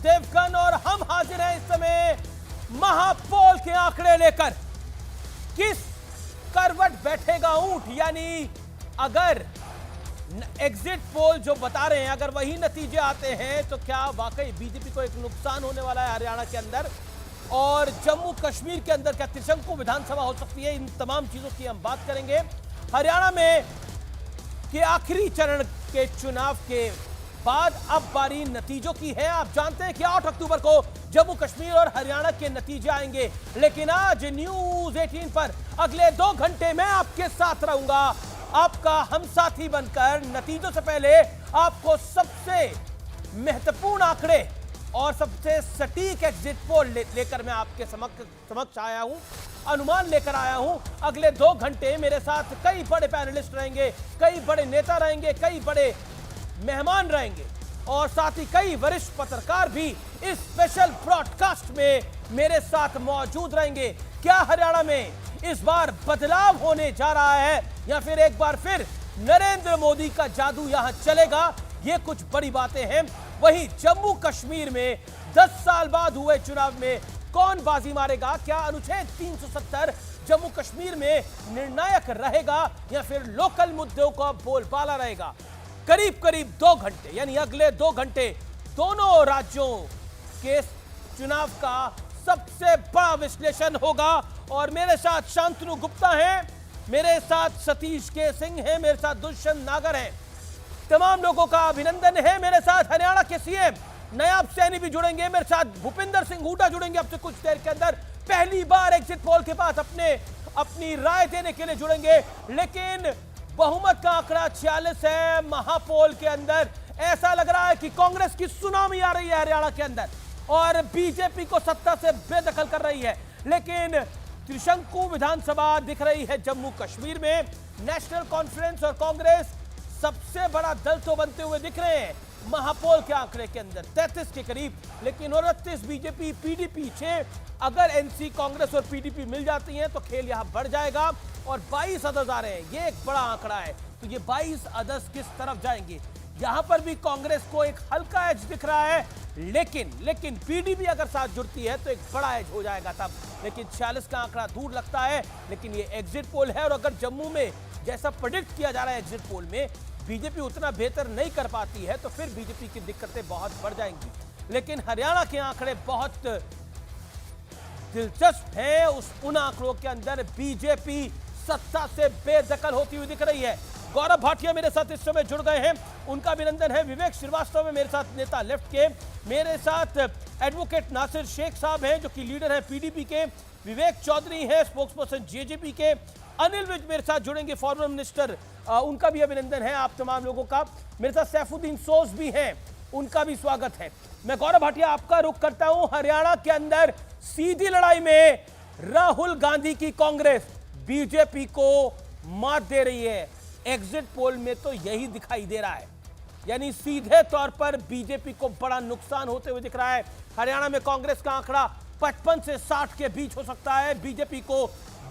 देवगन और हम हाजिर हैं इस समय महापोल के आंकड़े लेकर। किस करवट बैठेगा ऊंट, यानी अगर एग्जिट पोल जो बता रहे हैं अगर वही नतीजे आते हैं तो क्या वाकई बीजेपी को एक नुकसान होने वाला है हरियाणा के अंदर, और जम्मू कश्मीर के अंदर क्या त्रिशंकु विधानसभा हो सकती है। इन तमाम चीजों की हम बात करेंगे। हरियाणा में के आखिरी चरण के चुनाव के बाद अब बारी नतीजों की है। आप जानते हैं कि 8 अक्टूबर को जम्मू कश्मीर और हरियाणा के नतीजे आएंगे, लेकिन आज न्यूज 18 पर अगले 2 घंटे में आपके साथ रहूंगा, आपका हम साथी बनकर। नतीजों से पहले आपको सबसे महत्वपूर्ण आंकड़े और सबसे सटीक एग्जिट पोल लेकर मैं आपके समक्ष आया हूं, अनुमान लेकर आया हूं। अगले 2 घंटे मेरे साथ कई बड़े पैनलिस्ट रहेंगे, कई बड़े नेता रहेंगे, कई बड़े मेहमान रहेंगे और साथ ही कई वरिष्ठ पत्रकार भी इस स्पेशल ब्रॉडकास्ट में मेरे साथ मौजूद रहेंगे। क्या हरियाणा में इस बार बदलाव होने जा रहा है या फिर एक बार फिर नरेंद्र मोदी का जादू यहां चलेगा, ये कुछ बड़ी बातें हैं। वहीं जम्मू कश्मीर में 10 साल बाद हुए चुनाव में कौन बाजी मारेगा, क्या अनुच्छेद 370 जम्मू कश्मीर में निर्णायक रहेगा या फिर लोकल मुद्दों का बोलबाला रहेगा। करीब करीब 2 घंटे यानी अगले 2 घंटे दोनों राज्यों के चुनाव का सबसे बड़ा विश्लेषण होगा। और मेरे साथ शांतनु गुप्ता हैं, मेरे साथ सतीश के सिंह हैं, मेरे साथ दुष्यंत नागर हैं। तमाम लोगों का अभिनंदन है। मेरे साथ हरियाणा के सीएम नायब सैनी भी जुड़ेंगे, मेरे साथ भूपिंदर सिंह हुड्डा जुड़ेंगे अब से कुछ देर के अंदर। पहली बार एग्जिट पोल के बाद अपनी राय देने के लिए जुड़ेंगे। लेकिन बहुमत का आंकड़ा 46 है महापोल के अंदर। ऐसा लग रहा है कि कांग्रेस की सुनामी आ रही है हरियाणा के अंदर और बीजेपी को सत्ता से बेदखल कर रही है। लेकिन त्रिशंकु विधानसभा दिख रही है जम्मू कश्मीर में। नेशनल कॉन्फ्रेंस और कांग्रेस सबसे बड़ा दल तो बनते हुए दिख रहे हैं महापोल के आंकड़े के अंदर 33 के करीब, लेकिन 29 बीजेपी, पीडीपी 6। अगर एनसी, कांग्रेस और पीडीपी मिल जाती हैं तो खेल यहां बढ़ जाएगा और 22 अदर्स आ रहे हैं। ये एक बड़ा आंकड़ा है। तो ये 22 अदर्स किस तरफ जाएंगे, यहां पर भी कांग्रेस को एक हल्का एज दिख रहा है, लेकिन पीडीपी अगर साथ जुड़ती है तो एक बड़ा एज हो जाएगा तब। लेकिन 46 का आंकड़ा दूर लगता है, लेकिन ये एग्जिट पोल है। और अगर जम्मू में जैसा प्रेडिक्ट किया जा रहा है एग्जिट पोल में बीजेपी उतना बेहतर नहीं कर पाती है तो फिर बीजेपी की दिक्कतें बहुत बढ़ जाएंगी। लेकिन हरियाणा के आंकड़े बहुत दिलचस्प हैं। उन आंकड़ों के अंदर बीजेपी सत्ता से बेदखल होती हुई दिख रही है। गौरव भाटिया मेरे साथ इस समय जुड़ गए हैं, उनका अभिनंदन है। विवेक श्रीवास्तव में मेरे साथ नेता लेफ्ट के, मेरे साथ एडवोकेट नासिर शेख साहब हैं जो कि लीडर है पीडीपी के, विवेक चौधरी हैं स्पोक्सपर्सन जेजेपी के, अनिल विज मेरे साथ जुड़ेंगे फॉर्मर मिनिस्टर, उनका भी अभिनंदन है आप तमाम लोगों का। मेरे साथ सैफुद्दीन सोज भी हैं, उनका भी स्वागत है। मैं गौरव भाटिया आपका रुख करता हूं। हरियाणा के अंदर सीधी लड़ाई में राहुल गांधी की कांग्रेस बीजेपी को मात दे रही है। एग्जिट पोल में तो यही दिखाई दे रहा है, यानी सीधे तौर पर बीजेपी को बड़ा नुकसान होते हुए दिख रहा है। हरियाणा में कांग्रेस का आंकड़ा 55 से 60 के बीच हो सकता है, बीजेपी को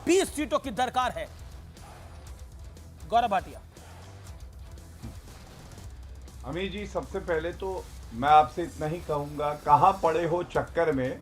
20 सीटों की दरकार है। गौरव भाटिया। अमीर जी, सबसे पहले तो मैं आपसे इतना ही कहूंगा, कहां पड़े हो चक्कर में